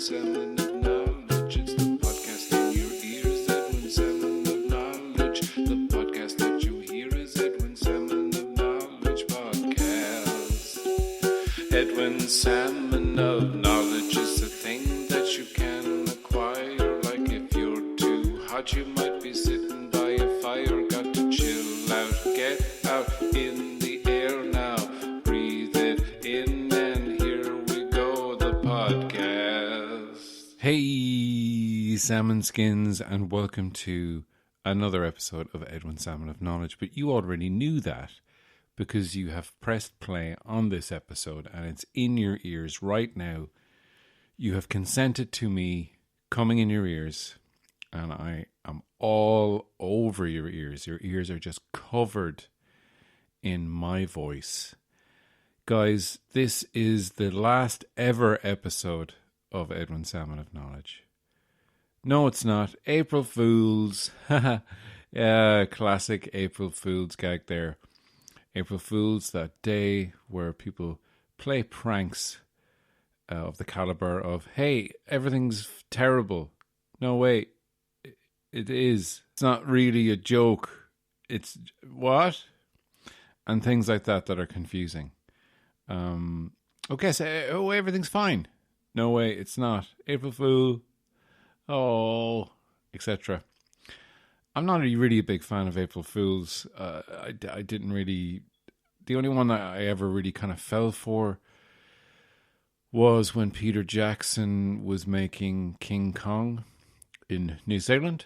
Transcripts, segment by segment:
Salmon of Knowledge. It's the podcast in your ears. Edwin Salmon of Knowledge. The podcast that you hear is Edwin Salmon of Knowledge podcast. Edwin Salmon of Knowledge is a thing that you can acquire. Like if you're too hot, you might be sitting by a fire. Got to chill out, get out in the air now. Breathe it in, and here we go, the podcast. Hey, salmon skins, and welcome to another episode of Edwin Salmon of Knowledge. But you already knew that because you have pressed play on this episode and it's in your ears right now. You have consented to me coming in your ears, and I am all over your ears. Your ears are just covered in my voice. Guys, this is the last ever episode of Edwin Salmon of Knowledge. No, it's not. April Fools. Yeah, classic April Fools gag there. April Fools, that day where people play pranks of the caliber of, hey, everything's terrible. No, wait, it is. It's not really a joke. It's what? And things like that are confusing. Okay, so everything's fine. No way, it's not. April Fool. Oh, etc. I'm not really a big fan of April Fools. I didn't really... The only one that I ever really kind of fell for was when Peter Jackson was making King Kong in New Zealand.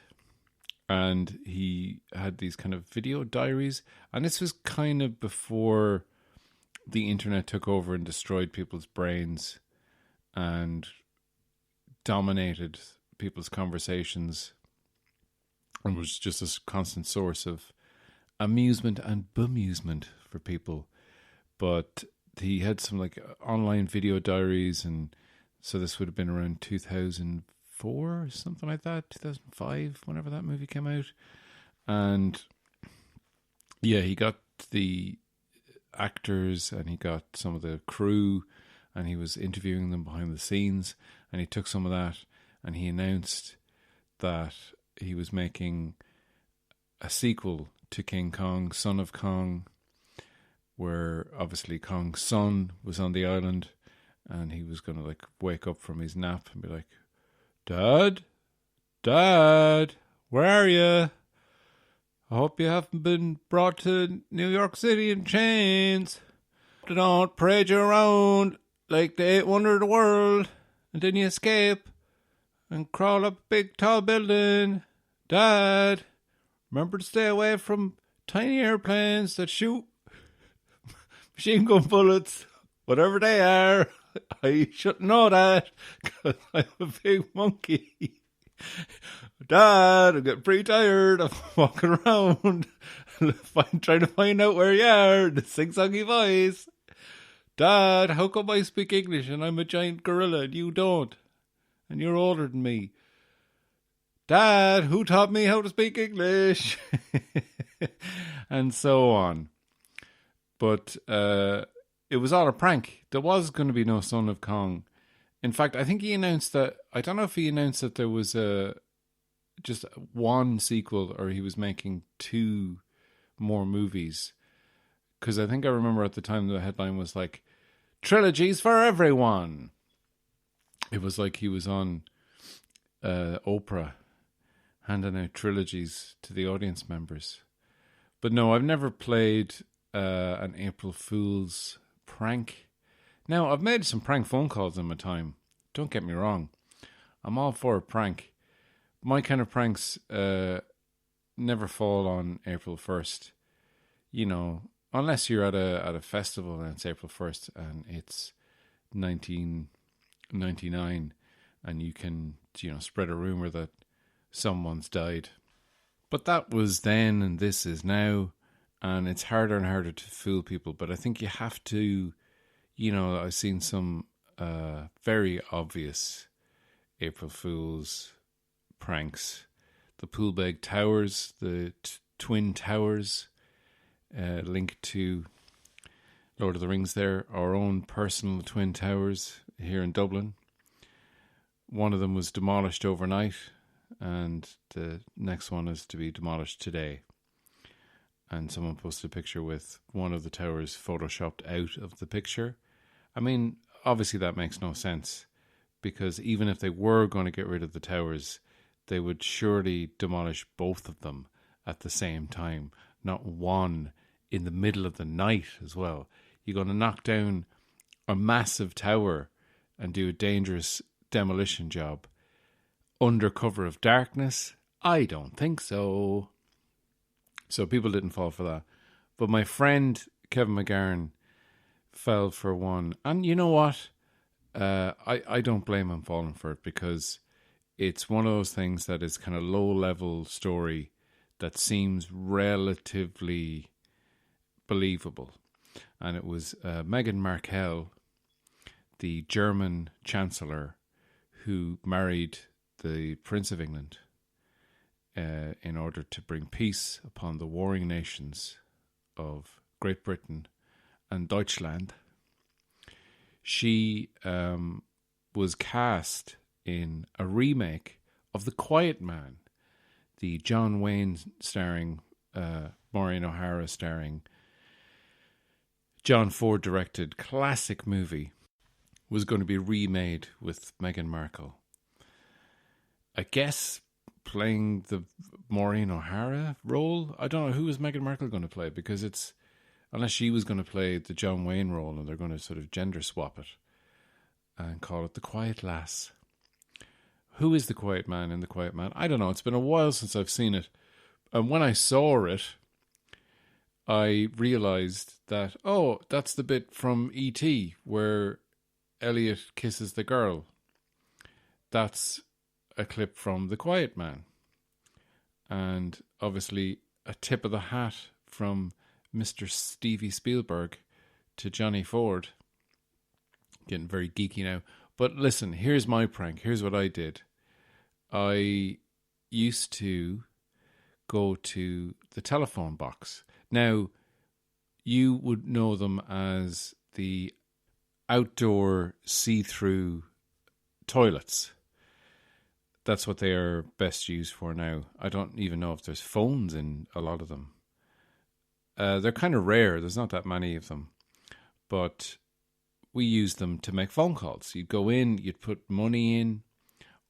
And he had these kind of video diaries. And this was kind of before the internet took over and destroyed people's brains and dominated people's conversations, and was just a constant source of amusement and bemusement for people. But he had some like online video diaries, and so this would have been around 2004 or something like that, 2005, whenever that movie came out. And yeah, he got the actors and he got some of the crew, and he was interviewing them behind the scenes, and he took some of that and he announced that he was making a sequel to King Kong, Son of Kong, where obviously Kong's son was on the island, and he was going to like wake up from his nap and be like, Dad, where are you? I hope you haven't been brought to New York City in chains. They don't parade you around like the 8 wonder of the world, and then you escape and crawl up a big tall building. Dad, remember to stay away from tiny airplanes that shoot machine gun bullets, whatever they are. I should know that because I'm a big monkey. Dad, I'm getting pretty tired of walking around trying to find out where you are in a sing-songy voice. Dad, how come I speak English and I'm a giant gorilla and you don't? And you're older than me. Dad, who taught me how to speak English? And so on. But it was all a prank. There was going to be no Son of Kong. In fact, I think he announced that... I don't know if he announced that there was just one sequel, or he was making 2 more movies. Because I think I remember at the time the headline was like, trilogies for everyone. It was like he was on Oprah handing out trilogies to the audience members. But no, I've never played an April Fool's prank. Now, I've made some prank phone calls in my time. Don't get me wrong. I'm all for a prank. My kind of pranks never fall on April 1st. You know, unless you're at a festival and it's April 1st and it's 1999 and you can, spread a rumor that someone's died. But that was then and this is now, and it's harder and harder to fool people. But I think you have to, I've seen some very obvious April Fool's pranks. The Poolbeg Towers, the Twin Towers, linked to Lord of the Rings there, our own personal Twin Towers here in Dublin. One of them was demolished overnight, and the next one is to be demolished today. And someone posted a picture with one of the towers photoshopped out of the picture. I mean, obviously that makes no sense, because even if they were going to get rid of the towers, they would surely demolish both of them at the same time, not one in the middle of the night as well. You're going to knock down a massive tower and do a dangerous demolition job under cover of darkness? I don't think so. So people didn't fall for that. But my friend Kevin McGarren fell for one. And you know what? I don't blame him falling for it, because it's one of those things that is kind of low-level story that seems relatively believable. And it was Meghan Markle, the German Chancellor, who married the Prince of England in order to bring peace upon the warring nations of Great Britain and Deutschland. She was cast in a remake of The Quiet Man, the John Wayne starring, Maureen O'Hara starring, John Ford directed classic movie, was going to be remade with Meghan Markle. I guess playing the Maureen O'Hara role. I don't know, who is Meghan Markle going to play, because it's, unless she was going to play the John Wayne role and they're going to sort of gender swap it and call it The Quiet Lass. Who is the Quiet Man in The Quiet Man? I don't know. It's been a while since I've seen it. And when I saw it, I realised that, oh, that's the bit from E.T. where Elliot kisses the girl. That's a clip from The Quiet Man. And obviously a tip of the hat from Mr. Stevie Spielberg to Johnny Ford. Getting very geeky now. But listen, here's my prank. Here's what I did. I used to go to the telephone box. Now, you would know them as the outdoor see-through toilets. That's what they are best used for now. I don't even know if there's phones in a lot of them. They're kind of rare. There's not that many of them. But we use them to make phone calls. You'd go in, you'd put money in,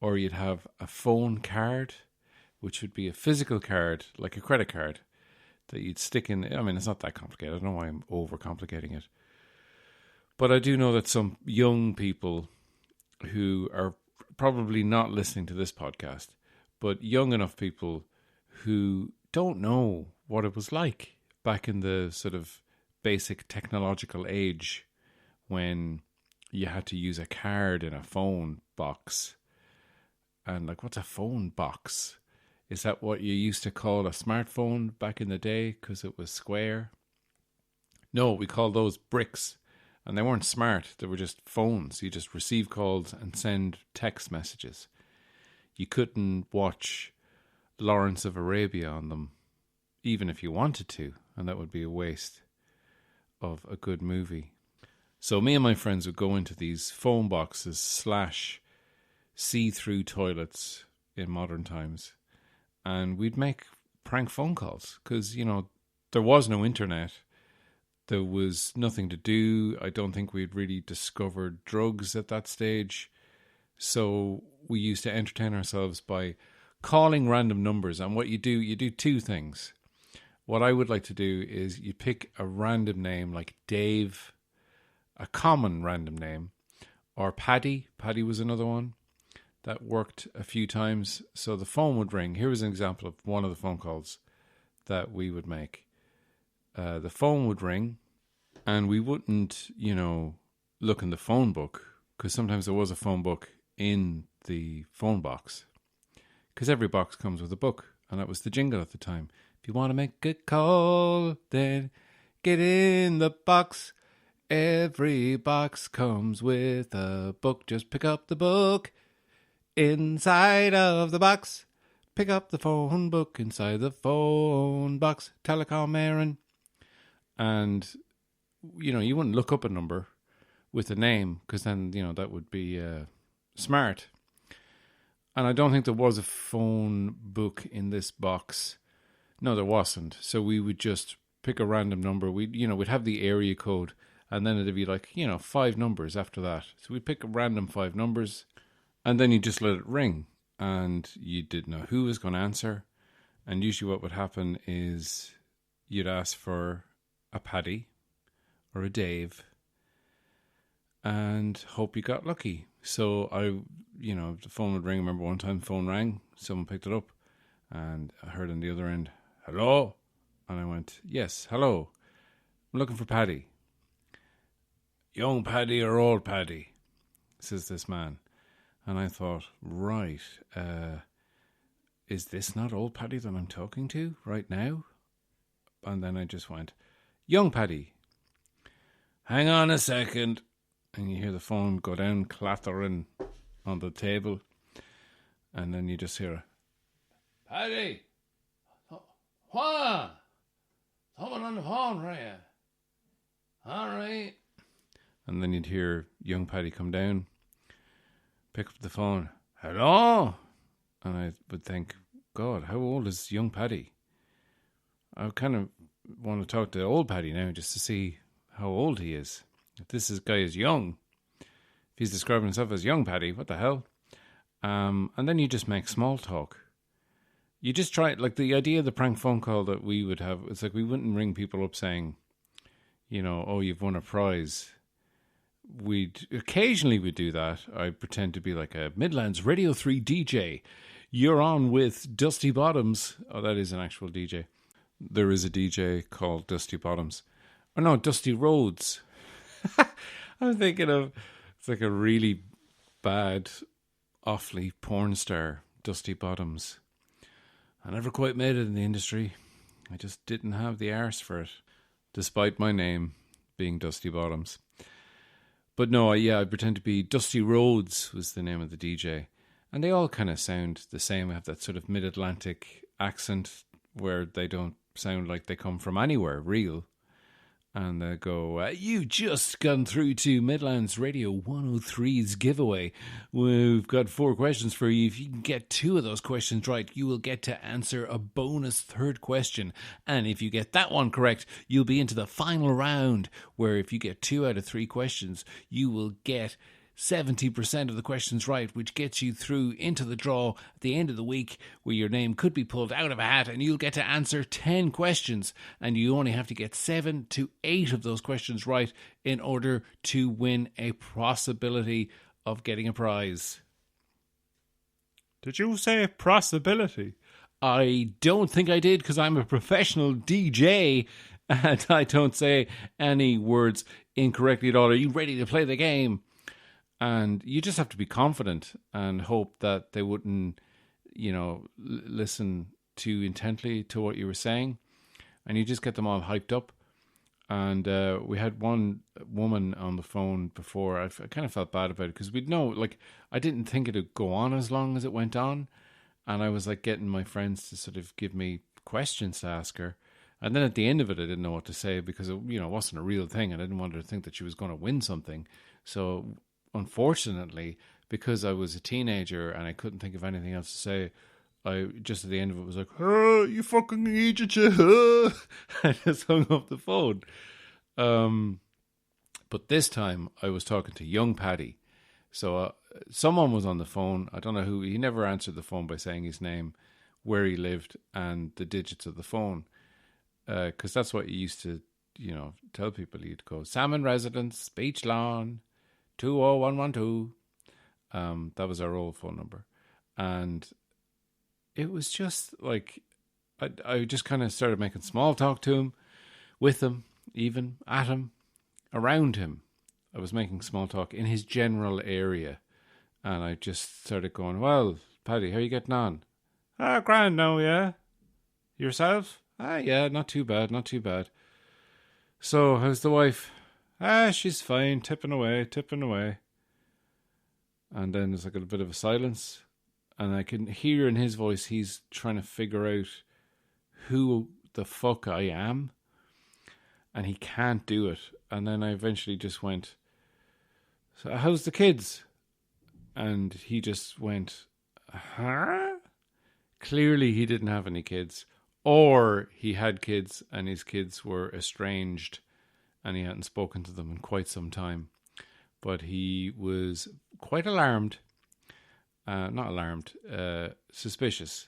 or you'd have a phone card, which would be a physical card, like a credit card, that you'd stick in. I mean, it's not that complicated. I don't know why I'm overcomplicating it. But I do know that some young people who are probably not listening to this podcast, but young enough people who don't know what it was like back in the sort of basic technological age when you had to use a card in a phone box. And like, what's a phone box? Is that what you used to call a smartphone back in the day because it was square? No, we called those bricks. And they weren't smart. They were just phones. You just receive calls and send text messages. You couldn't watch Lawrence of Arabia on them, even if you wanted to. And that would be a waste of a good movie. So me and my friends would go into these phone boxes / see-through toilets in modern times. And we'd make prank phone calls. Because, you know, there was no internet. There was nothing to do. I don't think we'd really discovered drugs at that stage. So we used to entertain ourselves by calling random numbers. And what you do two things. What I would like to do is you pick a random name like Dave, a common random name, or Paddy. Paddy was another one that worked a few times. So the phone would ring. Here was an example of one of the phone calls that we would make. The phone would ring, and we wouldn't, look in the phone book, because sometimes there was a phone book in the phone box, because every box comes with a book, and that was the jingle at the time. If you want to make a call, then get in the box. Every box comes with a book. Just pick up the book inside of the box. Pick up the phone book inside the phone box. Telecom Aaron. And, you wouldn't look up a number with a name, because then, that would be smart. And I don't think there was a phone book in this box. No, there wasn't. So we would just pick a random number. We'd have the area code, and then it'd be like, 5 numbers after that. So we'd pick a random 5 numbers, and then you just let it ring. And you didn't know who was going to answer. And usually what would happen is you'd ask for a Paddy or a Dave and hope you got lucky. So the phone would ring. I remember one time the phone rang, someone picked it up, and I heard on the other end, hello? And I went, yes, hello. I'm looking for Paddy. Young Paddy or old Paddy? Says this man. And I thought, right, is this not old Paddy that I'm talking to right now? And then I just went, young Paddy. Hang on a second. And you hear the phone go down clattering on the table. And then you just hear, Paddy! What? Someone on the phone, right? All right. And then you'd hear young Paddy come down, pick up the phone. Hello? And I would think, God, how old is young Paddy? I kind of want to talk to old Paddy now just to see how old he is. If this guy is young, if he's describing himself as young Paddy, what the hell? And then you just make small talk. You just try, like the idea of the prank phone call that we would have, it's like we wouldn't ring people up saying, oh, you've won a prize. Occasionally we'd do that. I'd pretend to be like a Midlands Radio 3 DJ. You're on with Dusty Bottoms. Oh, that is an actual DJ. There is a DJ called Dusty Bottoms. Oh no, Dusty Rhodes. I'm thinking of, it's like a really bad, awfully porn star, Dusty Bottoms. I never quite made it in the industry. I just didn't have the arse for it, despite my name being Dusty Bottoms. But no, I pretend to be Dusty Rhodes was the name of the DJ. And they all kind of sound the same. I have that sort of mid-Atlantic accent where they don't sound like they come from anywhere real. And they go, you just gone through to Midlands Radio 103's giveaway. We've got 4 questions for you. If you can get 2 of those questions right, you will get to answer a bonus 3rd question. And if you get that one correct, you'll be into the final round, where if you get 2 out of 3 questions, you will get 70% of the questions right, which gets you through into the draw at the end of the week, where your name could be pulled out of a hat and you'll get to answer 10 questions, and you only have to get 7 to 8 of those questions right in order to win a possibility of getting a prize. Did you say possibility? I don't think I did, because I'm a professional DJ and I don't say any words incorrectly at all. Are you ready to play the game? And you just have to be confident and hope that they wouldn't, listen too intently to what you were saying. And you just get them all hyped up. And we had one woman on the phone before. I kind of felt bad about it because we'd know, I didn't think it'd go on as long as it went on. And I was getting my friends to sort of give me questions to ask her. And then at the end of it, I didn't know what to say because it wasn't a real thing. I didn't want her to think that she was going to win something. So unfortunately, because I was a teenager and I couldn't think of anything else to say, I just at the end of it was like, oh, you fucking idiot, you. I just hung up the phone. But this time I was talking to young Paddy. So someone was on the phone. I don't know who. He never answered the phone by saying his name, where he lived, and the digits of the phone. Because that's what you used to, tell people. You'd go, Salmon Residence, Beach Lawn, 20112. That was our old phone number. And it was just I just kind of started making small talk to him, with him, even at him, around him. I was making small talk in his general area. And I just started going, well, Paddy, how are you getting on? Grand now, yeah. Yourself? Yeah, not too bad, not too bad. So, how's the wife? She's fine, tipping away. And then there's a bit of a silence. And I can hear in his voice, he's trying to figure out who the fuck I am. And he can't do it. And then I eventually just went, so how's the kids? And he just went, huh? Clearly he didn't have any kids. Or he had kids and his kids were estranged and he hadn't spoken to them in quite some time. But he was quite alarmed. Not alarmed, suspicious.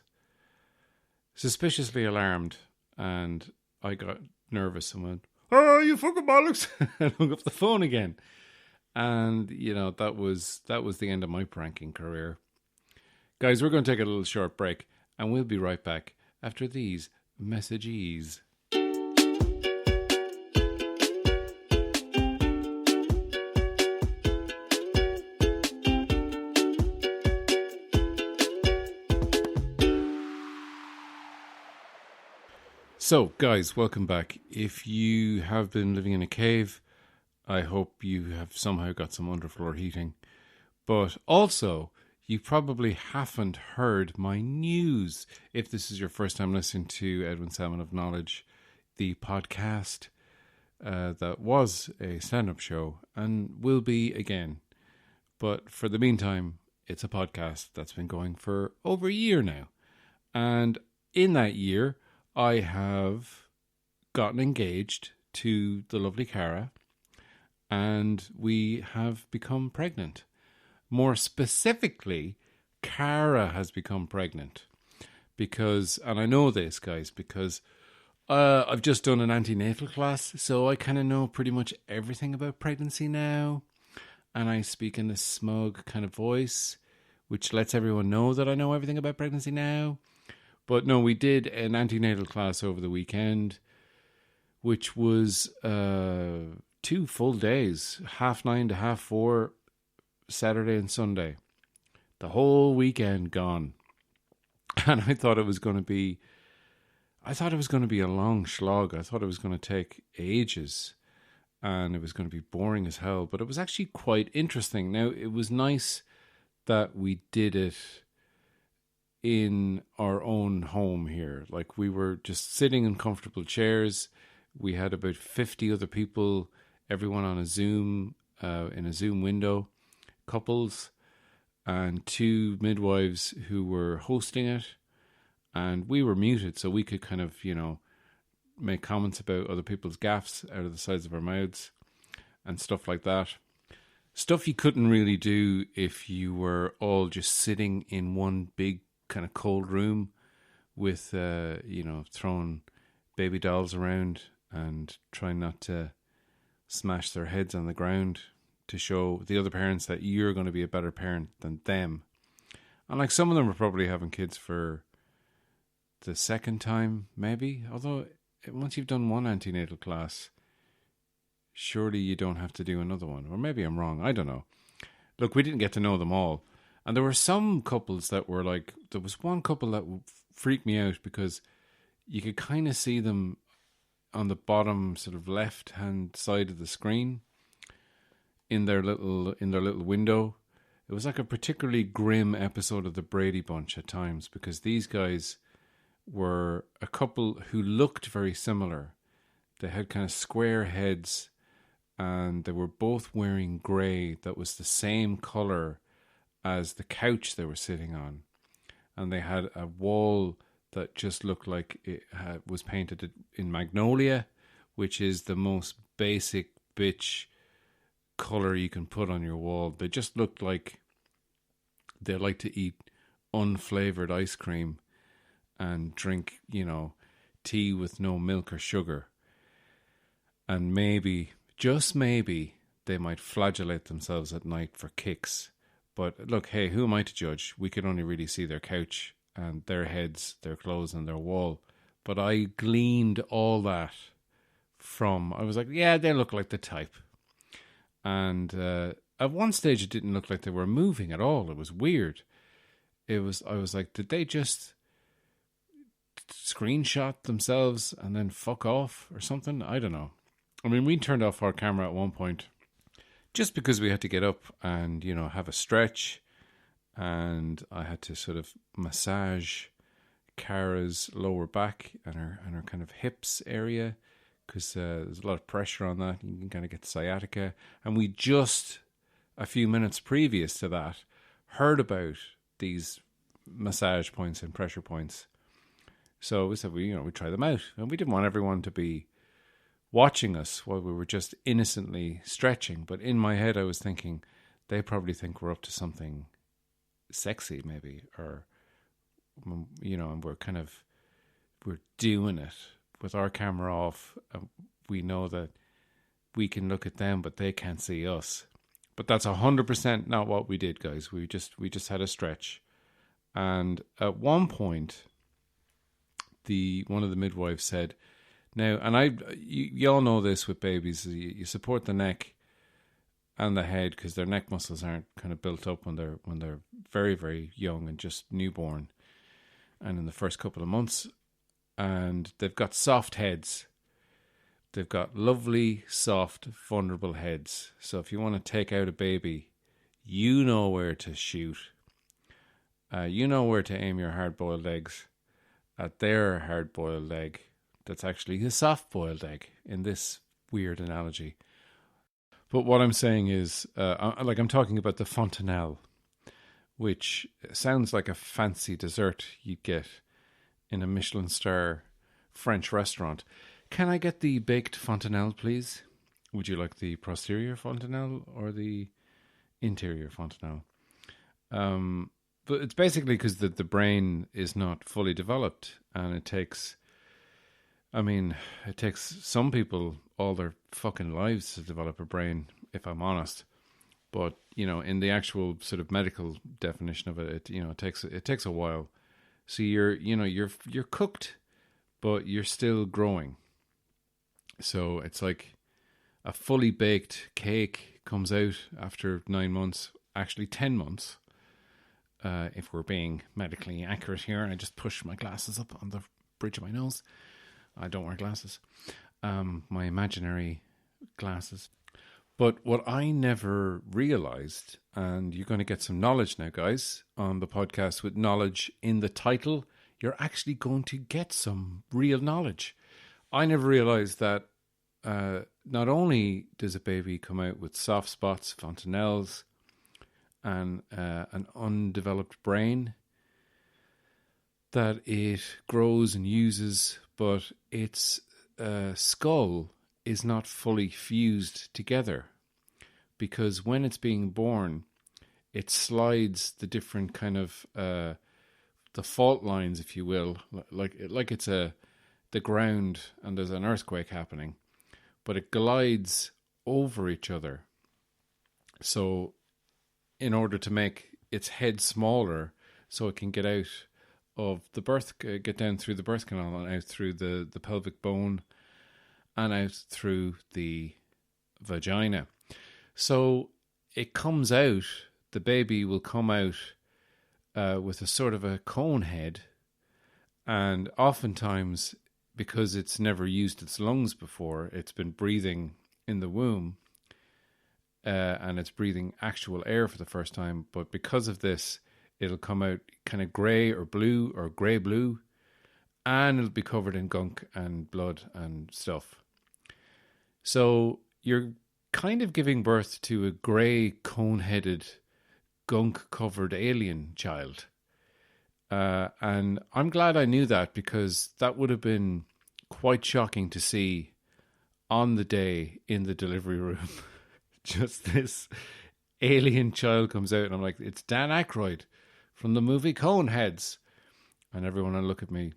Suspiciously alarmed. And I got nervous and went, "Oh, you fucking bollocks!" and hung up the phone again. And, that was the end of my pranking career. Guys, we're going to take a little short break and we'll be right back after these messages. So, guys, welcome back. If you have been living in a cave, I hope you have somehow got some underfloor heating. But also, you probably haven't heard my news. If this is your first time listening to Edwin Salmon of Knowledge, the podcast that was a stand-up show and will be again. But for the meantime, it's a podcast that's been going for over a year now. And in that year, I have gotten engaged to the lovely Cara, and we have become pregnant. More specifically, Cara has become pregnant because, and I know this, guys, because I've just done an antenatal class, so I kind of know pretty much everything about pregnancy now, and I speak in this smug kind of voice, which lets everyone know that I know everything about pregnancy now. But no, we did an antenatal class over the weekend, which was 2 full days, 9:30 to 4:30, Saturday and Sunday. The whole weekend gone. And I thought it was going to be a long slog. I thought it was going to take ages and it was going to be boring as hell. But it was actually quite interesting. Now, it was nice that we did it in our own home here. Like, we were just sitting in comfortable chairs. We had about 50 other people, everyone on a Zoom, in a Zoom window, couples, and 2 midwives who were hosting it. And we were muted, so we could kind of, make comments about other people's gaffes out of the sides of our mouths and stuff like that. Stuff you couldn't really do if you were all just sitting in one big kind of cold room with, throwing baby dolls around and trying not to smash their heads on the ground to show the other parents that you're going to be a better parent than them. And like, some of them are probably having kids for the second time, maybe. Although once you've done one antenatal class, surely you don't have to do another one. Or maybe I'm wrong. I don't know. Look, we didn't get to know them all. And there were some couples that were like, there was one couple that freaked me out because you could kind of see them on the bottom sort of left-hand side of the screen in their little window. It was like a particularly grim episode of the Brady Bunch at times, because these guys were a couple who looked very similar. They had kind of square heads and they were both wearing grey that was the same colour as the couch they were sitting on. And they had a wall that just looked like it was painted in magnolia, which is the most basic bitch colour you can put on your wall. They just looked like they like to eat unflavoured ice cream and drink, tea with no milk or sugar. And maybe, just maybe, they might flagellate themselves at night for kicks. But look, hey, who am I to judge? We could only really see their couch and their heads, their clothes and their wall. But I gleaned all that I was like, yeah, they look like the type. And at one stage, it didn't look like they were moving at all. It was weird. I was like, did they just screenshot themselves and then fuck off or something? I don't know. I mean, we turned off our camera at one point just because we had to get up and, have a stretch. And I had to sort of massage Cara's lower back and her kind of hips area, because there's a lot of pressure on that. You can kind of get sciatica. And we just, a few minutes previous to that, heard about these massage points and pressure points. So we said we try them out, and we didn't want everyone to be watching us while we were just innocently stretching. But in my head, I was thinking they probably think we're up to something sexy, maybe, or and we're doing it with our camera off. We know that we can look at them, but they can't see us. But that's 100% not what we did, guys. We just had a stretch, and at one point, one of the midwives said, "Now," and you all know this with babies, you support the neck and the head because their neck muscles aren't kind of built up when they're very, very young and just newborn, and in the first couple of months, and they've got soft heads. They've got lovely, soft, vulnerable heads. So if you want to take out a baby, you know where to shoot. You know where to aim your hard-boiled eggs at their hard-boiled egg. That's actually a soft-boiled egg in this weird analogy. But what I'm saying is, I'm talking about the fontanelle, which sounds like a fancy dessert you'd get in a Michelin star French restaurant. Can I get the baked fontanelle, please? Would you like the posterior fontanelle or the interior fontanelle? But it's basically because the brain is not fully developed, and it takes some people all their fucking lives to develop a brain, if I'm honest. But, in the actual sort of medical definition of it, it takes a while. So you're cooked, but you're still growing. So it's like a fully baked cake comes out after 9 months, actually 10 months, if we're being medically accurate here. I just push my glasses up on the bridge of my nose. I don't wear glasses. My imaginary glasses. But what I never realized, and you're going to get some knowledge now, guys, on the podcast with knowledge in the title, you're actually going to get some real knowledge. I never realized that not only does a baby come out with soft spots, fontanelles, and an undeveloped brain that it grows and uses, but its skull is not fully fused together, because when it's being born, it slides the different kind of the fault lines, if you will, like it's the ground and there's an earthquake happening, but it glides over each other. So in order to make its head smaller so it can get out of the birth, get down through the birth canal and out through the pelvic bone and out through the vagina. So it comes out, the baby will come out with a sort of a cone head, and oftentimes, because it's never used its lungs before, it's been breathing in the womb, and it's breathing actual air for the first time, but because of this, it'll come out kind of grey or blue or grey-blue, and it'll be covered in gunk and blood and stuff. So you're kind of giving birth to a grey, cone-headed, gunk-covered alien child. And I'm glad I knew that, because that would have been quite shocking to see on the day in the delivery room. Just this alien child comes out and I'm like, it's Dan Aykroyd from the movie Coneheads. And everyone will look at me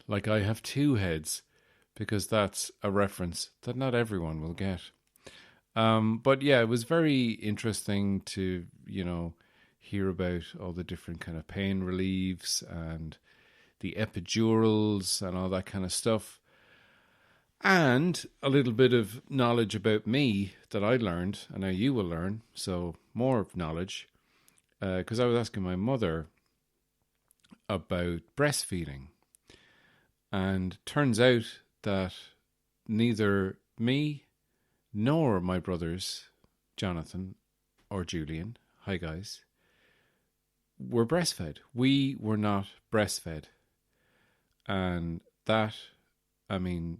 like I have two heads, because that's a reference that not everyone will get. But yeah, it was very interesting to, hear about all the different kind of pain reliefs and the epidurals and all that kind of stuff. And a little bit of knowledge about me that I learned, and now you will learn, so more knowledge. Because I was asking my mother about breastfeeding. And turns out that neither me nor my brothers, Jonathan or Julian, hi guys, were breastfed. We were not breastfed. And that,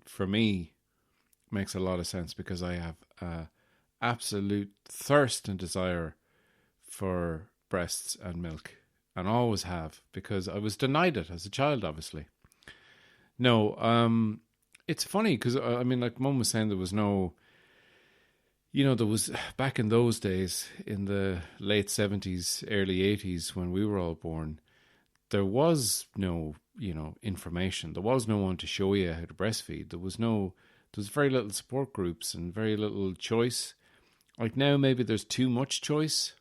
for me, makes a lot of sense, because I have absolute thirst and desire for breasts and milk. and always have, because I was denied it as a child, obviously. No, it's funny because, I mean, like Mum was saying, there was no, there was, back in those days, in the late 70s, early 80s, when we were all born, there was no, information. There was no one to show you how to breastfeed. There was very little support groups and very little choice. Like now, maybe there's too much choice,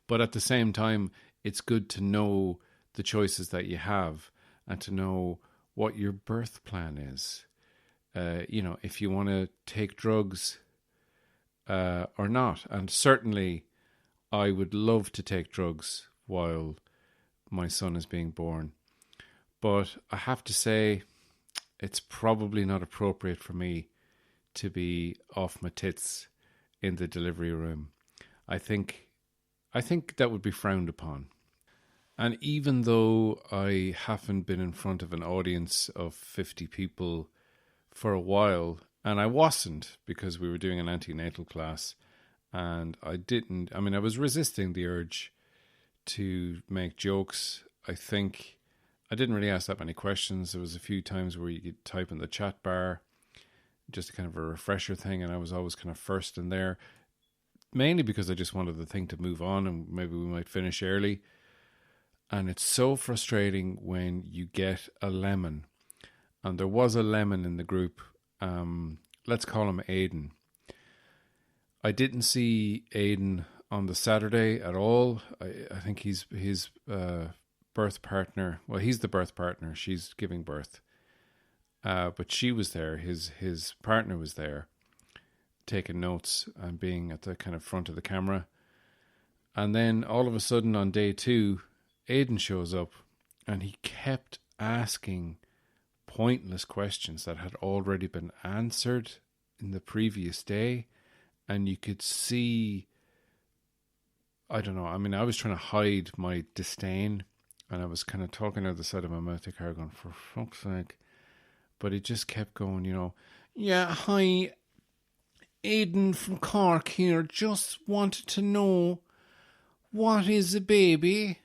but at the same time, it's good to know the choices that you have and to know what your birth plan is. If you want to take drugs or not. And certainly, I would love to take drugs while my son is being born. But I have to say, it's probably not appropriate for me to be off my tits in the delivery room. I think that would be frowned upon. And even though I haven't been in front of an audience of 50 people for a while, and I wasn't because we were doing an antenatal class, and I was resisting the urge to make jokes. I think I didn't really ask that many questions. There was a few times where you could type in the chat bar, just kind of a refresher thing, and I was always kind of first in there, mainly because I just wanted the thing to move on and maybe we might finish early. And it's so frustrating when you get a lemon. And there was a lemon in the group. Let's call him Aidan. I didn't see Aidan on the Saturday at all. I think he's his birth partner. Well, he's the birth partner. She's giving birth. But she was there. His partner was there, taking notes and being at the kind of front of the camera. And then all of a sudden on day 2, Aidan shows up and he kept asking pointless questions that had already been answered in the previous day. And you could see, I don't know, I mean, I was trying to hide my disdain and I was kind of talking out the side of my mouth to Cara going, for fuck's sake. But it just kept going, yeah, hi, Aidan from Cork here, just wanted to know, what is a baby?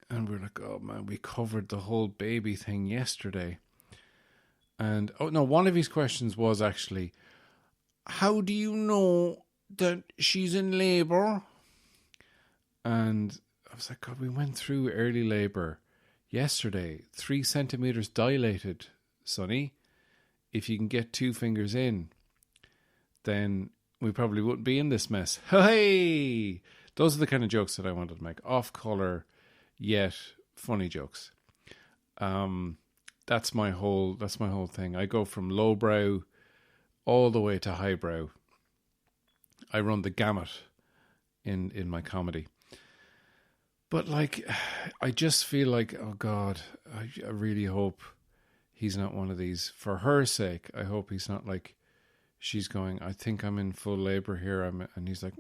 And we're like, oh man, we covered the whole baby thing yesterday. And, one of his questions was actually, how do you know that she's in labour? And I was like, God, we went through early labour yesterday, 3 centimetres dilated, Sonny. If you can get 2 fingers in, then we probably wouldn't be in this mess. Hey! Those are the kind of jokes that I wanted to make. Off-colour, yet funny jokes. That's my whole thing. I go from lowbrow all the way to highbrow. I run the gamut in my comedy. But I just feel like, oh God, I really hope he's not one of these. For her sake, I hope he's not like, she's going, I think I'm in full labour here. And he's like,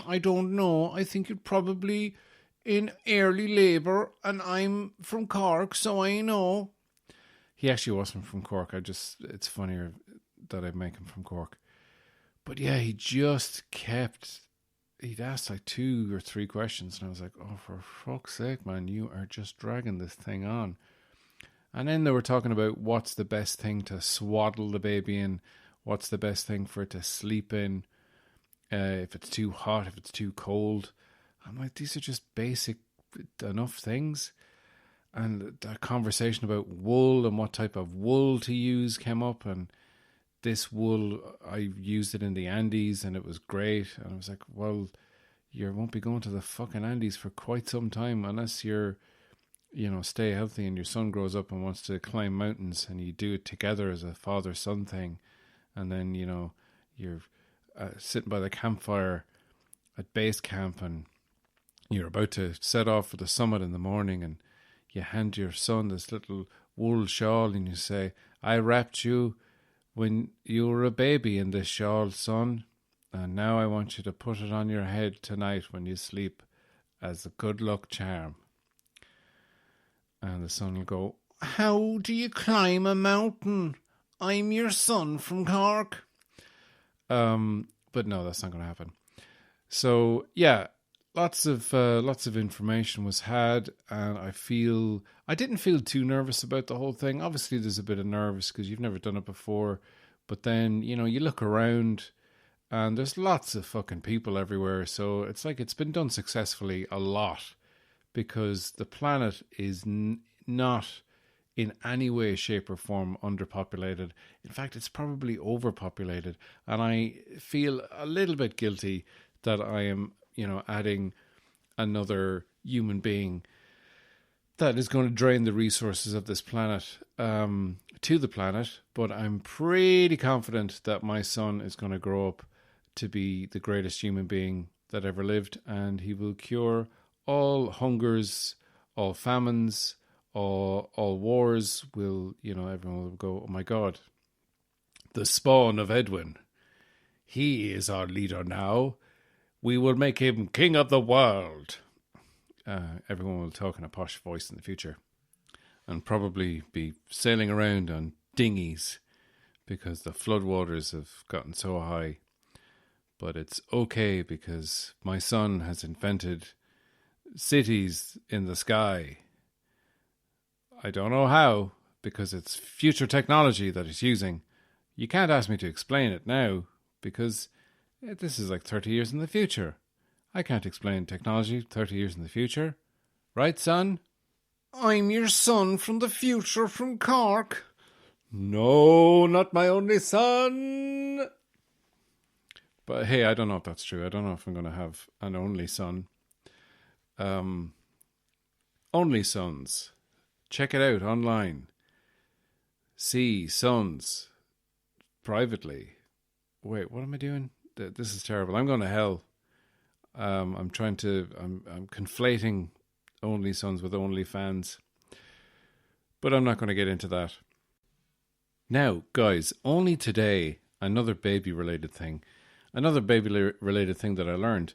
I don't know. I think you're probably in early labour and I'm from Cork, so I know. He actually wasn't from Cork. It's funnier that I make him from Cork. But yeah, he just he'd asked 2 or 3 questions and I was like, oh, for fuck's sake, man, you are just dragging this thing on. And then they were talking about what's the best thing to swaddle the baby in, what's the best thing for it to sleep in, if it's too hot, if it's too cold. I'm like, these are just basic enough things. And the conversation about wool and what type of wool to use came up. And this wool, I used it in the Andes and it was great. And I was like, well, you won't be going to the fucking Andes for quite some time unless you're, stay healthy and your son grows up and wants to climb mountains and you do it together as a father-son thing. And then, you're sitting by the campfire at base camp and you're about to set off for the summit in the morning and you hand your son this little wool shawl and you say, I wrapped you when you were a baby in this shawl, son, and now I want you to put it on your head tonight when you sleep as a good luck charm. And the son will go, how do you climb a mountain? I'm your son from Cork. But no, that's not going to happen. So, yeah, lots of information was had, and I didn't feel too nervous about the whole thing. Obviously, there's a bit of nervous because you've never done it before, but then you look around, and there's lots of fucking people everywhere. So it's like it's been done successfully a lot because the planet is not in any way, shape, or form underpopulated. In fact, it's probably overpopulated, and I feel a little bit guilty that I am, adding another human being that is going to drain the resources of this planet to the planet. But I'm pretty confident that my son is going to grow up to be the greatest human being that ever lived, and he will cure all hungers, all famines, all wars. Everyone will go, oh my God, the spawn of Edwin. He is our leader now. We will make him king of the world. Everyone will talk in a posh voice in the future and probably be sailing around on dinghies because the floodwaters have gotten so high. But it's okay because my son has invented cities in the sky. I don't know how, because it's future technology that he's using. You can't ask me to explain it now because this is like 30 years in the future. I can't explain technology 30 years in the future. Right, son? I'm your son from the future from Cork. No, not my only son. But hey, I don't know if that's true. I don't know if I'm going to have an only son. Only Sons. Check it out online. See Sons privately. Wait, what am I doing? This is terrible. I'm going to hell. I'm conflating Only Sons with OnlyFans. But I'm not going to get into that. Now, guys, only today, another baby-related thing that I learned.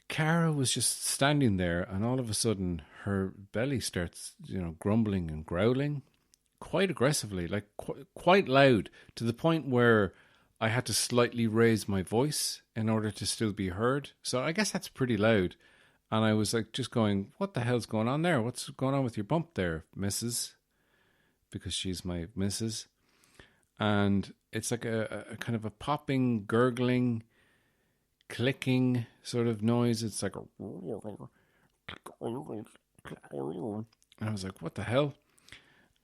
Cara was just standing there, and all of a sudden her belly starts, grumbling and growling quite aggressively, like quite loud, to the point where I had to slightly raise my voice in order to still be heard. So I guess that's pretty loud. And I was like just going, what the hell's going on there? What's going on with your bump there, Mrs.? Because she's my Mrs. And it's like a kind of a popping, gurgling, clicking sort of noise. It's like and I was like, what the hell?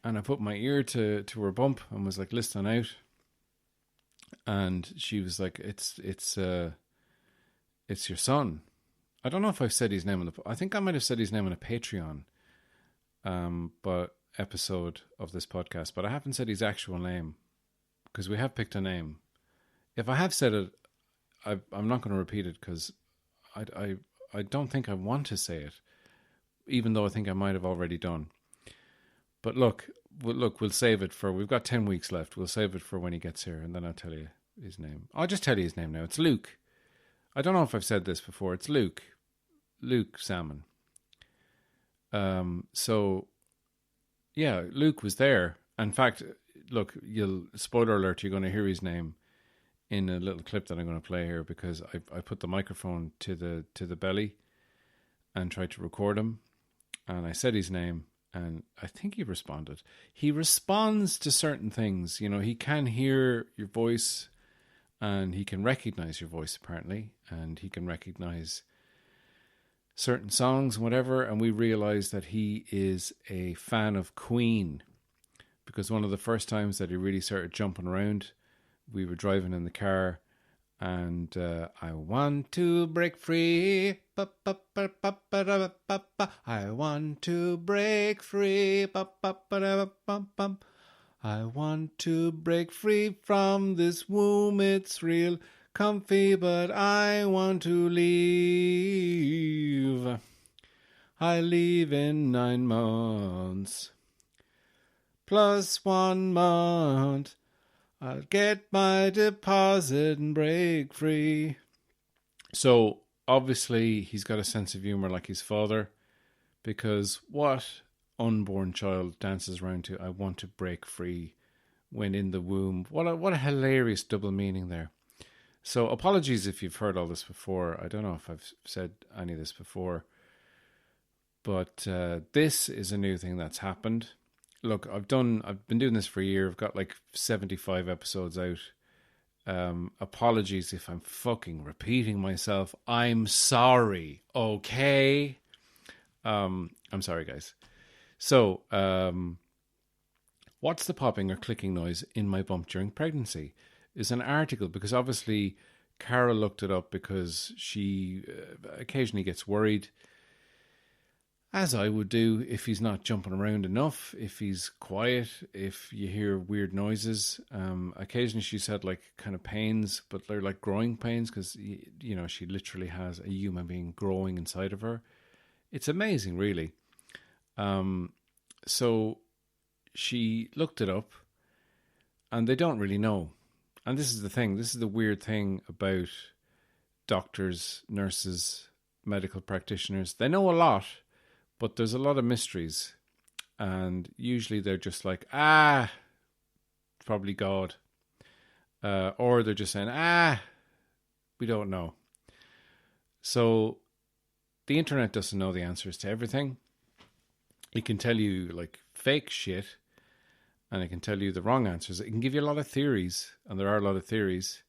And I put my ear to her bump and was like listening out. And she was like, it's your son. I don't know if I've said his name I think I might have said his name on a Patreon but episode of this podcast, but I haven't said his actual name because we have picked a name. If I have said it, I'm not going to repeat it because I don't think I want to say it, even though I think I might have already done. But look, we'll save it for, we've got 10 weeks left. We'll save it for when he gets here, and then I'll tell you his name. I'll just tell you his name now. It's Luke. I don't know if I've said this before. It's Luke Salmon. So, yeah, Luke was there. In fact, look, spoiler alert, you're going to hear his name in a little clip that I'm going to play here because I put the microphone to the belly and tried to record him, and I said his name, and I think he responded. He responds to certain things. He can hear your voice, and he can recognize your voice apparently, and he can recognize certain songs and whatever. And we realized that he is a fan of Queen because one of the first times that he really started jumping around, we were driving in the car, and I want to break free. I want to break free. I want to break free from this womb. It's real comfy, but I want to leave. I leave in 9 months. Plus 1 month. I'll get my deposit and break free. So, obviously, he's got a sense of humour like his father, because what unborn child dances around to "I want to break free" when in the womb? What a hilarious double meaning there. So apologies if you've heard all this before. I don't know if I've said any of this before, but this is a new thing that's happened. Look, I've been doing this for a year. I've got like 75 episodes out. Apologies if I'm fucking repeating myself. I'm sorry. Okay. I'm sorry, guys. So, what's the popping or clicking noise in my bump during pregnancy? Is an article, because obviously Cara looked it up because she occasionally gets worried, as I would do if he's not jumping around enough, if he's quiet, if you hear weird noises. Occasionally she's had like kind of pains, but they're like growing pains because, you know, she literally has a human being growing inside of her. It's amazing, really. So she looked it up and they don't really know. And this is the thing. This is the weird thing about doctors, nurses, medical practitioners. They know a lot, but there's a lot of mysteries. And usually they're just like, probably God. Or they're just saying, we don't know. So the internet doesn't know the answers to everything. It can tell you like fake shit, and it can tell you the wrong answers. It can give you a lot of theories, and there are a lot of theories.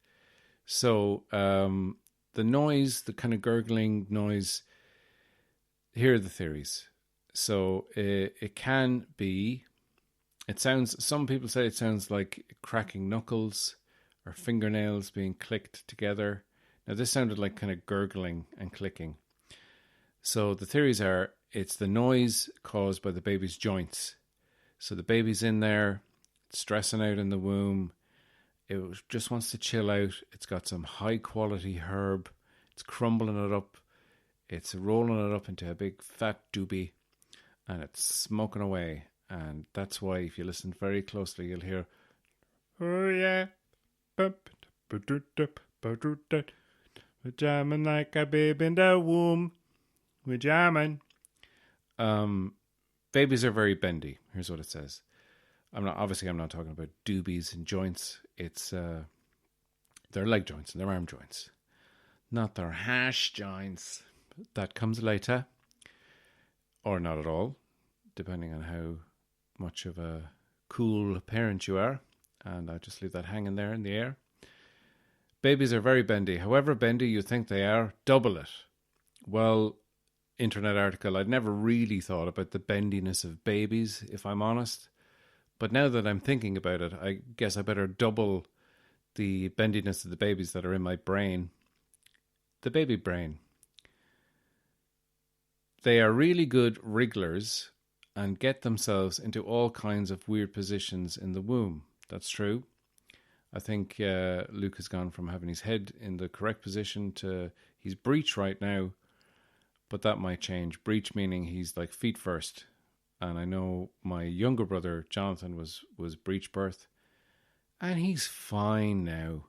So the noise, the kind of gurgling noise, here are the theories. So it can be, some people say it sounds like cracking knuckles or fingernails being clicked together. Now this sounded like kind of gurgling and clicking. So the theories are, it's the noise caused by the baby's joints. So the baby's in there, stressing out in the womb. It just wants to chill out. It's got some high quality herb. It's crumbling it up. It's rolling it up into a big fat doobie. And it's smoking away. And that's why if you listen very closely, you'll hear, oh yeah, we're jamming like a baby in the womb. We're jamming. Babies are very bendy. Here's what it says. I'm not talking about doobies and joints. It's their leg joints and their arm joints, not their hash joints. That comes later, or not at all, depending on how much of a cool parent you are. And I just leave that hanging there in the air. Babies are very bendy. However bendy you think they are, double it. Well, internet article, I'd never really thought about the bendiness of babies, if I'm honest. But now that I'm thinking about it, I guess I better double the bendiness of the babies that are in my brain. The baby brain. They are really good wrigglers and get themselves into all kinds of weird positions in the womb. That's true. I think Luke has gone from having his head in the correct position to he's breech right now. But that might change. Breech meaning he's like feet first. And I know my younger brother, Jonathan, was breech birth. And he's fine now.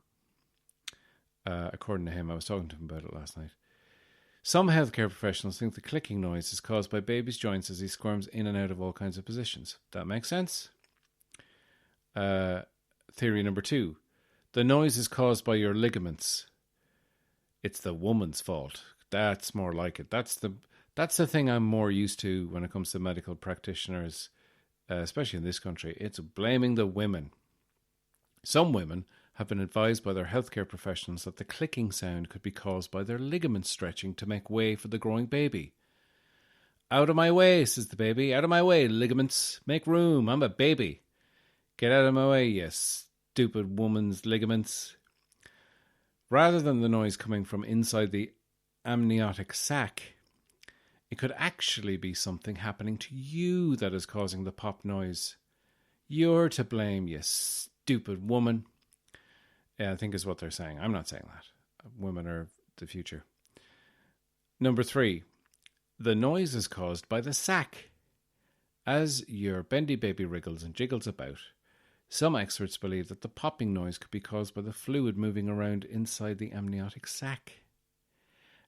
According to him, I was talking to him about it last night. Some healthcare professionals think the clicking noise is caused by baby's joints as he squirms in and out of all kinds of positions. That makes sense. Theory number 2. The noise is caused by your ligaments. It's the woman's fault. That's more like it. That's the thing I'm more used to when it comes to medical practitioners, especially in this country. It's blaming the women. Some women have been advised by their healthcare professionals that the clicking sound could be caused by their ligaments stretching to make way for the growing baby. Out of my way, says the baby. Out of my way, ligaments. Make room. I'm a baby. Get out of my way, you stupid woman's ligaments. Rather than the noise coming from inside the amniotic sac, it could actually be something happening to you that is causing the pop noise. You're to blame, you stupid woman. Yeah, I think is what they're saying. I'm not saying that. Women are the future. Number 3. The noise is caused by the sac. As your bendy baby wriggles and jiggles about, some experts believe that the popping noise could be caused by the fluid moving around inside the amniotic sac.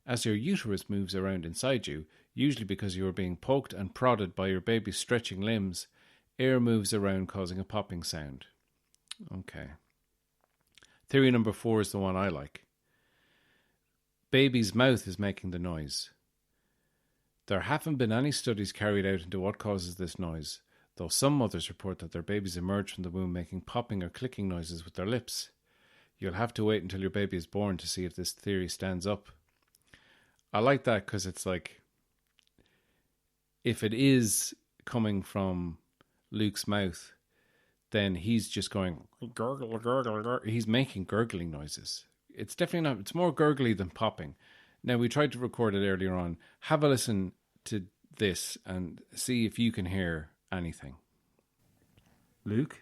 As your uterus moves around inside you, usually because you are being poked and prodded by your baby's stretching limbs, air moves around causing a popping sound. Okay. Theory number 4 is the one I like. baby's mouth is making the noise. There haven't been any studies carried out into what causes this noise, though some mothers report that their babies emerge from the womb making popping or clicking noises with their lips. You'll have to wait until your baby is born to see if this theory stands up. I like that because it's like, if it is coming from Luke's mouth, then he's just going gurgle, gurgle, gurgle. He's making gurgling noises. It's definitely not, it's more gurgly than popping. Now, we tried to record it earlier on. Have a listen to this and see if you can hear anything. Luke?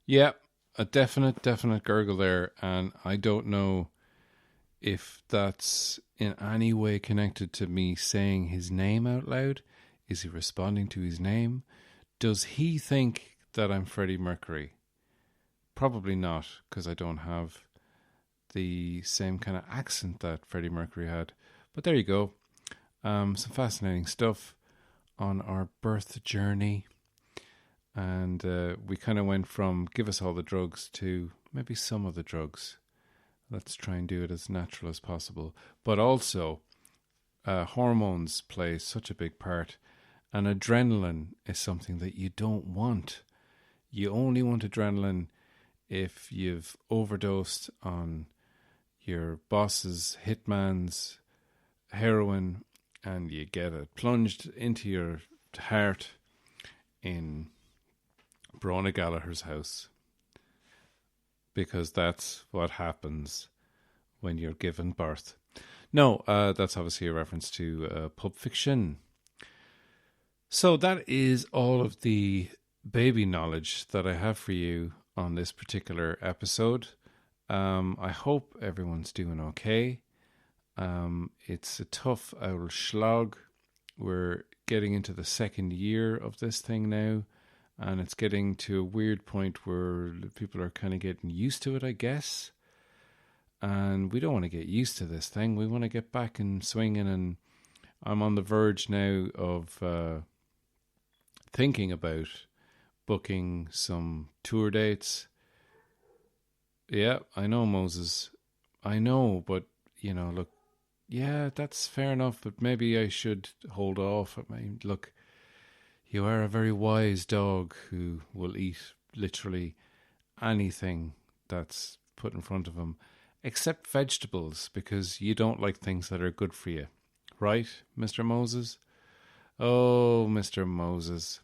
Yeah, a definite gurgle there, and I don't know if that's in any way connected to me saying his name out loud. Is he responding to his name? Does he think that I'm Freddie Mercury? Probably not, because I don't have the same kind of accent that Freddie Mercury had. But there you go. Some fascinating stuff on our birth journey. And we kind of went from give us all the drugs to maybe some of the drugs. Let's try and do it as natural as possible. But also, hormones play such a big part. And adrenaline is something that you don't want. You only want adrenaline if you've overdosed on your boss's hitman's heroin and you get it plunged into your heart in Brona Gallagher's house, because that's what happens when you're given birth. No, that's obviously a reference to Pulp Fiction. So that is all of the baby knowledge that I have for you on this particular episode. I hope everyone's doing okay. It's a tough old slog. We're getting into the second year of this thing now, and it's getting to a weird point where people are kind of getting used to it, I guess. And we don't want to get used to this thing. We want to get back and swinging, and I'm on the verge now of thinking about booking some tour dates. Yeah, I know, Moses. I know, but, you know, look, yeah, that's fair enough, but maybe I should hold off. I mean, look, you are a very wise dog who will eat literally anything that's put in front of him, except vegetables, because you don't like things that are good for you. Right, Mr. Moses? Oh, Mr. Moses.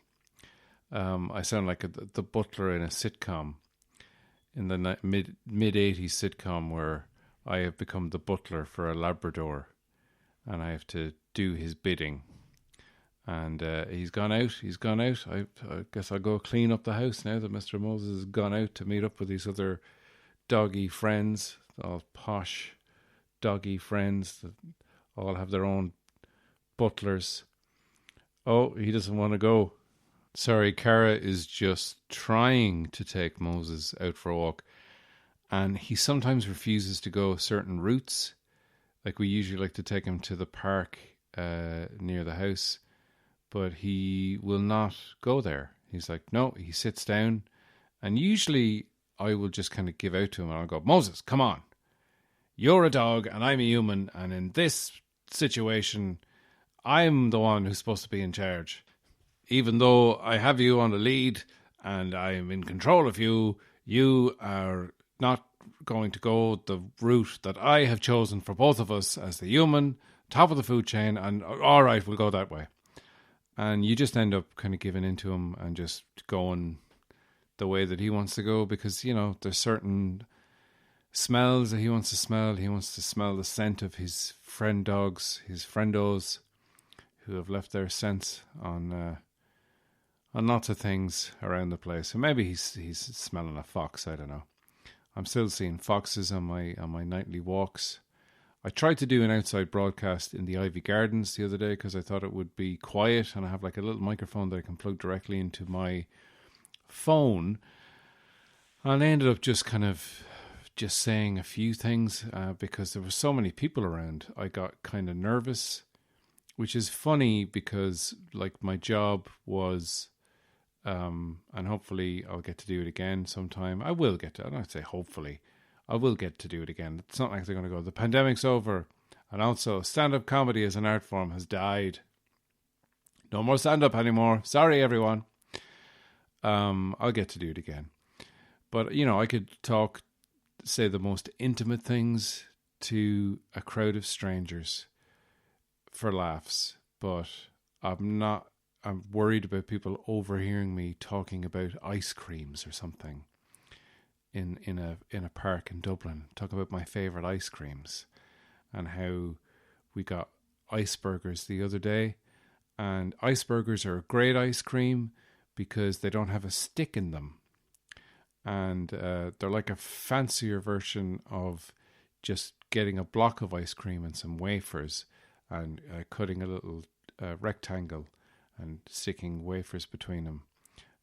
I sound like the butler in a sitcom, in the mid-80s sitcom where I have become the butler for a Labrador and I have to do his bidding. And he's gone out. I guess I'll go clean up the house now that Mr. Moses has gone out to meet up with these other doggy friends, all posh doggy friends that all have their own butlers. Oh, he doesn't want to go. Sorry, Cara is just trying to take Moses out for a walk, and he sometimes refuses to go certain routes. Like, we usually like to take him to the park near the house, but he will not go there. He's like, no, he sits down, and usually I will just kind of give out to him, and I'll go, Moses, come on. You're a dog, and I'm a human, and in this situation, I'm the one who's supposed to be in charge. Even though I have you on the lead and I'm in control of you, you are not going to go the route that I have chosen for both of us as the human, top of the food chain, and all right, we'll go that way. And you just end up kind of giving into him and just going the way that he wants to go, because, you know, there's certain smells that he wants to smell. He wants to smell the scent of his friend dogs, his friendos, who have left their scents on lots of things around the place. So maybe he's smelling a fox. I don't know. I'm still seeing foxes on my nightly walks. I tried to do an outside broadcast in the Ivy Gardens the other day because I thought it would be quiet, and I have like a little microphone that I can plug directly into my phone. And I ended up just saying a few things because there were so many people around. I got kind of nervous, which is funny because like my job was And hopefully I'll get to do it again sometime. I will get to, I don't say hopefully, I will get to do it again. It's not like they're going to go, the pandemic's over. And also, stand-up comedy as an art form has died. No more stand-up anymore. Sorry, everyone. I'll get to do it again. But, I could say the most intimate things to a crowd of strangers for laughs. But I'm worried about people overhearing me talking about ice creams or something in a park in Dublin. Talk about my favourite ice creams and how we got iceburgers the other day. And iceburgers are a great ice cream because they don't have a stick in them. And they're like a fancier version of just getting a block of ice cream and some wafers and cutting a little rectangle and sticking wafers between them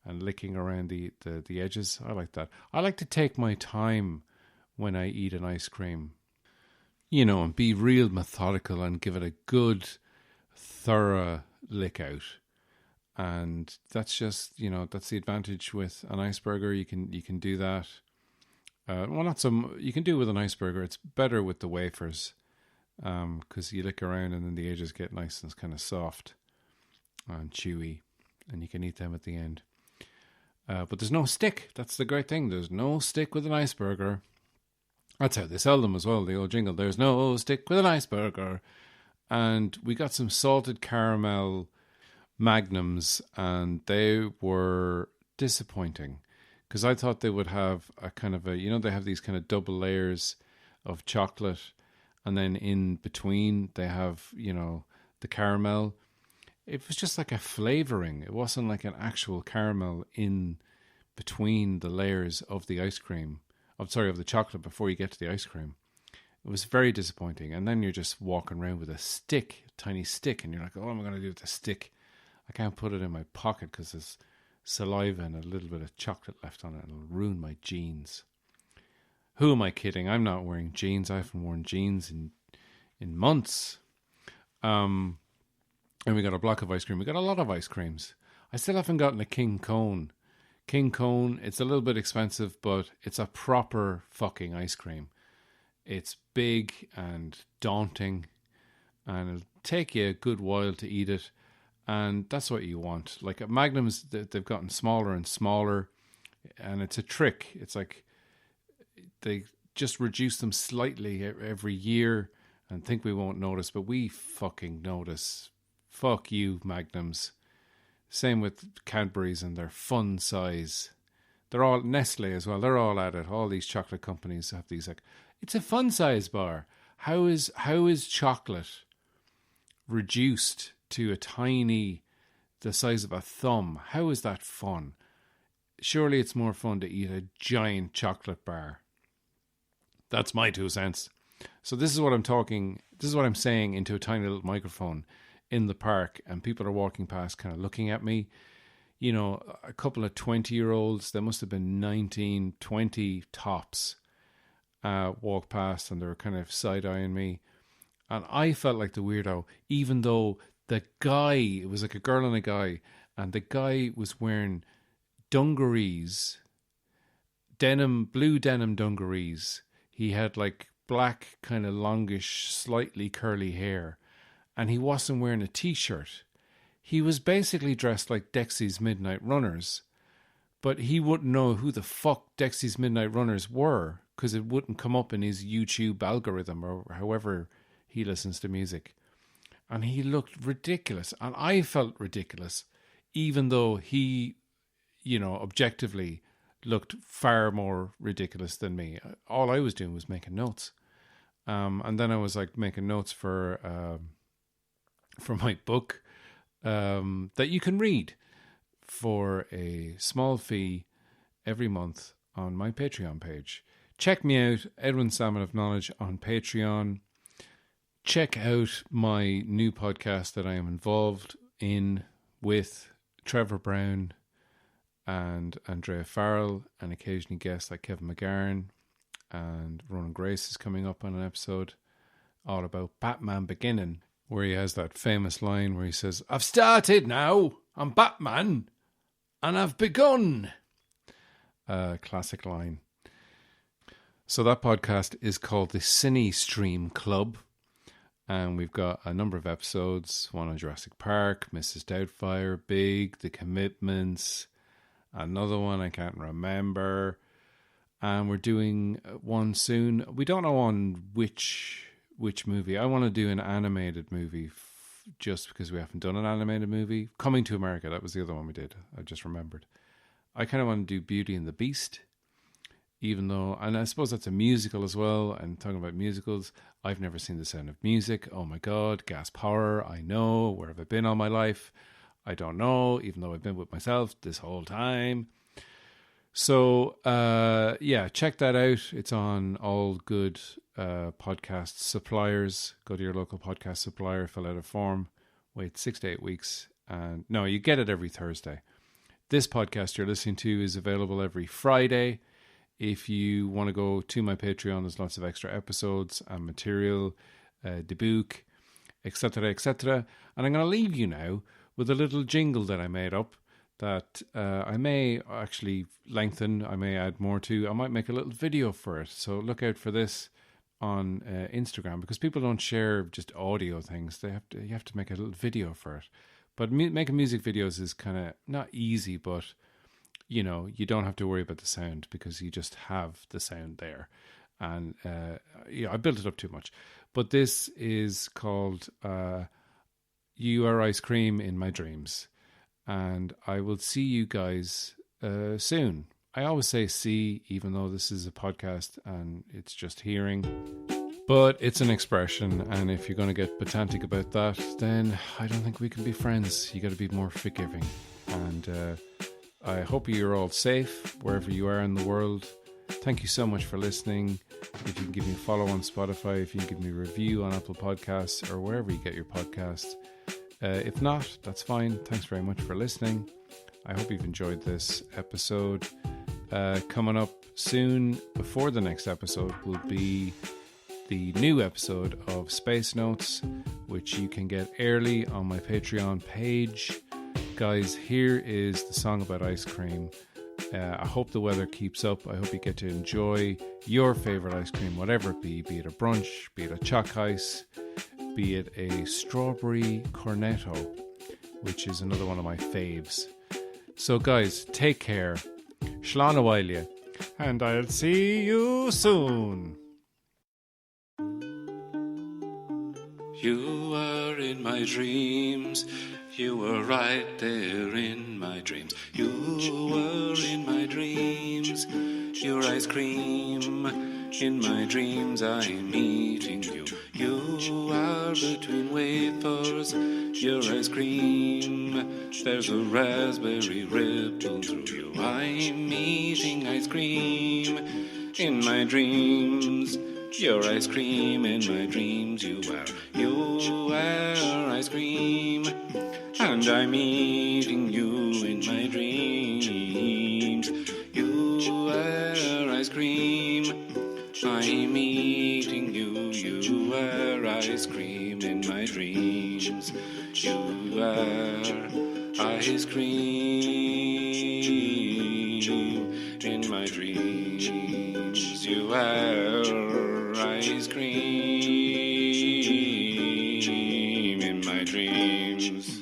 and licking around the edges. I like that. I like to take my time when I eat an ice cream, and be real methodical and give it a good, thorough lick out. And that's just, that's the advantage with an iceburger. You can do that. You can do it with an iceburger. It's better with the wafers because you lick around and then the edges get nice and kind of soft and chewy, and you can eat them at the end. But there's no stick. That's the great thing. There's no stick with an iceburger. That's how they sell them as well, the old jingle. There's no stick with an iceburger. And we got some salted caramel magnums, and they were disappointing because I thought they would have a kind of they have these kind of double layers of chocolate, and then in between they have, the caramel. It was just like a flavoring. It wasn't like an actual caramel in between the layers of the ice cream. Of the chocolate before you get to the ice cream. It was very disappointing. And then you're just walking around with a tiny stick, and you're like, oh, what am I going to do with the stick? I can't put it in my pocket because there's saliva and a little bit of chocolate left on it. It'll ruin my jeans. Who am I kidding? I'm not wearing jeans. I haven't worn jeans in months. And we got a block of ice cream. We got a lot of ice creams. I still haven't gotten a king cone. King cone, it's a little bit expensive, but it's a proper fucking ice cream. It's big and daunting, and it'll take you a good while to eat it, and that's what you want. Like at Magnums, they've gotten smaller and smaller, and it's a trick. It's like they just reduce them slightly every year and think we won't notice, but we fucking notice. Fuck you, Magnums. Same with Cadbury's and their fun size. They're all, Nestle as well, they're all at it. All these chocolate companies have these like, it's a fun size bar. How is chocolate reduced to the size of a thumb? How is that fun? Surely it's more fun to eat a giant chocolate bar. That's my 2 cents. So this is what I'm saying into a tiny little microphone in the park, and people are walking past kind of looking at me. A couple of 20-year-olds, they must have been 19, 20 tops, walked past, and they were kind of side-eyeing me. And I felt like the weirdo, even though it was like a girl and a guy, and the guy was wearing dungarees, blue denim dungarees. He had like black, kind of longish, slightly curly hair. And he wasn't wearing a t-shirt. He was basically dressed like Dexy's Midnight Runners. But he wouldn't know who the fuck Dexy's Midnight Runners were because it wouldn't come up in his YouTube algorithm or however he listens to music. And he looked ridiculous. And I felt ridiculous, even though he, objectively looked far more ridiculous than me. All I was doing was making notes. And then I was like making notes for my book that you can read for a small fee every month on my Patreon page. Check me out, Edwin Salmon of Knowledge on Patreon. Check out my new podcast that I am involved in with Trevor Brown and Andrea Farrell, and occasionally guests like Kevin McGarren, and Ronan Grace is coming up on an episode all about Batman Beginning, where he has that famous line where he says, "I've started now, I'm Batman." And I've begun. Classic line. So that podcast is called the Cinestream Club. And we've got a number of episodes. One on Jurassic Park, Mrs. Doubtfire, Big, The Commitments. Another one I can't remember. And we're doing one soon. We don't know on which movie. I want to do an animated movie just because we haven't done an animated movie. Coming to America, that was the other one we did. I just remembered. I kind of want to do Beauty and the Beast, even though, and I suppose that's a musical as well. And talking about musicals, I've never seen The Sound of Music. Oh my God, gasp horror. I know. Where have I been all my life? I don't know, even though I've been with myself this whole time. So, check that out. It's on all good podcast suppliers. Go to your local podcast supplier, fill out a form, wait 6 to 8 weeks. And no, you get it every Thursday. This podcast you're listening to is available every Friday. If you want to go to my Patreon, there's lots of extra episodes and material, the book, etc., etc. And I'm going to leave you now with a little jingle that I made up that I may actually lengthen, I may add more to. I might make a little video for it. So look out for this on Instagram, because people don't share just audio things. You have to make a little video for it. But making music videos is kind of not easy, but you know, you don't have to worry about the sound because you just have the sound there. And I built it up too much. But this is called You Are Ice Cream in My Dreams. And I will see you guys soon. I always say see, even though this is a podcast and it's just hearing. But it's an expression, and if you're going to get pedantic about that, then I don't think we can be friends. You got to be more forgiving. And I hope you're all safe wherever you are in the world. Thank you so much for listening. If you can give me a follow on Spotify, if you can give me a review on Apple Podcasts or wherever you get your podcasts. If not, that's fine. Thanks very much for listening. I hope you've enjoyed this episode. Coming up soon, before the next episode, will be the new episode of Space Notes, which you can get early on my Patreon page. Guys, here is the song about ice cream. I hope the weather keeps up. I hope you get to enjoy your favorite ice cream, whatever it be it a brunch, be it a chalk ice, be it a strawberry cornetto, which is another one of my faves. So guys, take care. Shlán a bhaile, and I'll see you soon. You were in my dreams. You were right there in my dreams. You were in my dreams. Your ice cream. In my dreams I'm eating you. You are between wafers. Your ice cream. There's a raspberry ripple through you. I'm eating ice cream. In my dreams. Your ice cream in my dreams. You are ice cream. And I'm eating you in my dreams. You are ice cream. I'm eating you. You are ice cream in my dreams. You are ice cream in my dreams. You are ice cream in my dreams.